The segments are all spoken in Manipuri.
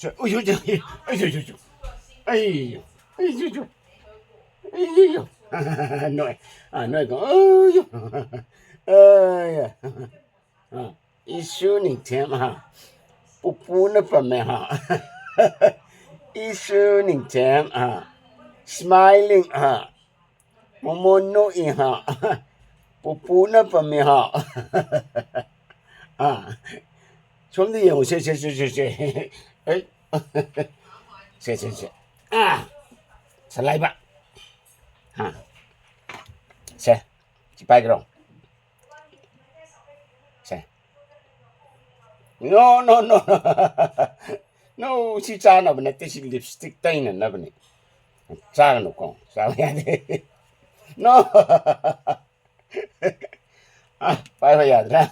哎呦这，哎呦呦呦，哎呦，哎呦呦，哎呦，nói nói con ơi呦，哎呀，一宿你天哈，不不那方面哈，一宿你天smiling momono不不那方面兄弟，我谢，哎，谢再来吧，谢，几百个钟，谢，no no no no，si sana ba na si lipstick tayo na ba ni? Sana ko, sana yan no, phải phải giờ ra,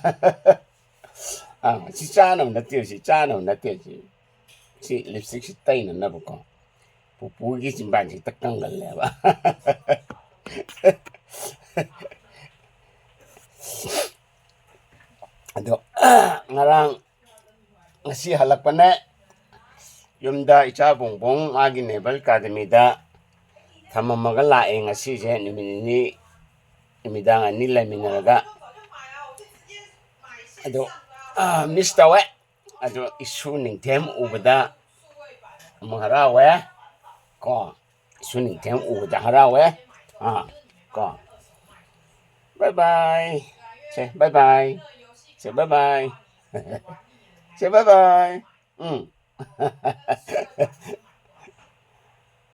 si sana ba na si sana ba na si lipstick si tayo na ba ko? Pupugi si ban si takanggal na ba? Ado, ngarang ngasi halak pa na yumda icha bongbong agi Naval Academy da tamamagalae ngasi je nimini imida nga nila minaraga ado miss tawe ado isu ning tem ubada maharawe ko isu ning tem ubada harawe ko bye bye say bye bye say bye bye say bye bye